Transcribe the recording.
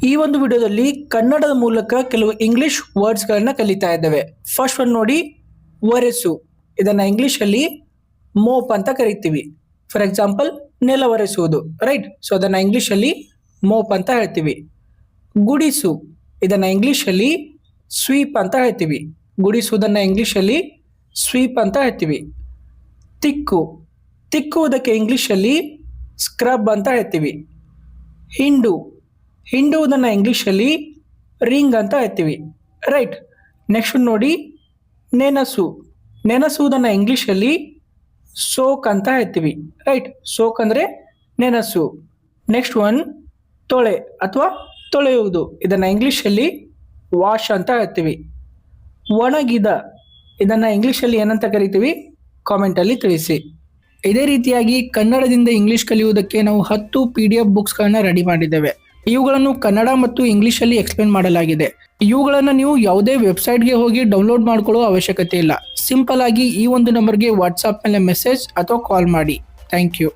ಈ ಒಂದು ವಿಡಿಯೋದಲ್ಲಿ ಕನ್ನಡದ ಮೂಲಕ ಕೆಲವು ಇಂಗ್ಲಿಷ್ ವರ್ಡ್ಸ್ಗಳನ್ನ ಕಲಿತಾ ಇದ್ದೇವೆ. ಫಸ್ಟ್ ಒನ್ ನೋಡಿ, ಒರೆಸು. ಇದನ್ನ ಇಂಗ್ಲಿಷ್ ಅಲ್ಲಿ ಮೋಪ್ ಅಂತ ಕರಿತೀವಿ. ಫಾರ್ ಎಕ್ಸಾಂಪಲ್, ನೆಲ ಒರೆಸುವುದು, ರೈಟ್? ಸೊ ಅದನ್ನ ಇಂಗ್ಲಿಷ್ ಅಲ್ಲಿ ಮೋಪ್ ಅಂತ ಹೇಳ್ತೀವಿ. ಗುಡಿಸು, ಇದನ್ನ ಇಂಗ್ಲಿಷ್ ಅಲ್ಲಿ ಸ್ವೀಪ್ ಅಂತ ಹೇಳ್ತೀವಿ. ಗುಡಿಸುವುದನ್ನ ಇಂಗ್ಲಿಷ್ ಅಲ್ಲಿ ಸ್ವೀಪ್ ಅಂತ ಹೇಳ್ತೀವಿ. ತಿಕ್ಕು, ತಿಕ್ಕುವುದಕ್ಕೆ ಇಂಗ್ಲಿಷ್ ಅಲ್ಲಿ ಸ್ಕ್ರಬ್ ಅಂತ ಹೇಳ್ತೀವಿ. ಹಿಂಡು, ಹಿಂಡುವುದನ್ನು ಇಂಗ್ಲೀಷಲ್ಲಿ ರಿಂಗ್ ಅಂತ ಹೇಳ್ತೀವಿ, ರೈಟ್? ನೆಕ್ಸ್ಟ್ ನೋಡಿ, ನೆನಸು. ನೆನಸುವುದನ್ನು ಇಂಗ್ಲೀಷಲ್ಲಿ ಸೋಕ್ ಅಂತ ಹೇಳ್ತೀವಿ, ರೈಟ್? ಸೋಕ್ ಅಂದರೆ ನೆನಸು. ನೆಕ್ಸ್ಟ್ ಒನ್, ತೊಳೆ ಅಥವಾ ತೊಳೆಯುವುದು. ಇದನ್ನು ಇಂಗ್ಲೀಷಲ್ಲಿ ವಾಶ್ ಅಂತ ಹೇಳ್ತೀವಿ. ಒಣಗಿದ, ಇದನ್ನು ಇಂಗ್ಲೀಷಲ್ಲಿ ಏನಂತ ಕರಿತೀವಿ? ಕಾಮೆಂಟಲ್ಲಿ ತಿಳಿಸಿ. ಇದೇ ರೀತಿಯಾಗಿ ಕನ್ನಡದಿಂದ ಇಂಗ್ಲಿಷ್ ಕಲಿಯುವುದಕ್ಕೆ ನಾವು 10 PDF ಬುಕ್ಸ್ಗಳನ್ನ ರೆಡಿ ಮಾಡಿದ್ದೇವೆ. ಇವುಗಳನ್ನು ಕನ್ನಡ ಮತ್ತು ಇಂಗ್ಲಿಷಲ್ಲಿ ಎಕ್ಸ್ಪ್ಲೇನ್ ಮಾಡಲಾಗಿದೆ. ಇವುಗಳನ್ನು ನೀವು ಯಾವುದೇ ವೆಬ್ಸೈಟ್ಗೆ ಹೋಗಿ ಡೌನ್ಲೋಡ್ ಮಾಡ್ಕೊಳ್ಳೋ ಅವಶ್ಯಕತೆ ಇಲ್ಲ. ಸಿಂಪಲ್ ಆಗಿ ಈ ಒಂದು ನಂಬರ್ಗೆ ವಾಟ್ಸಾಪ್ ಮೇಲೆ ಮೆಸೇಜ್ ಅಥವಾ ಕಾಲ್ ಮಾಡಿ. Thank you.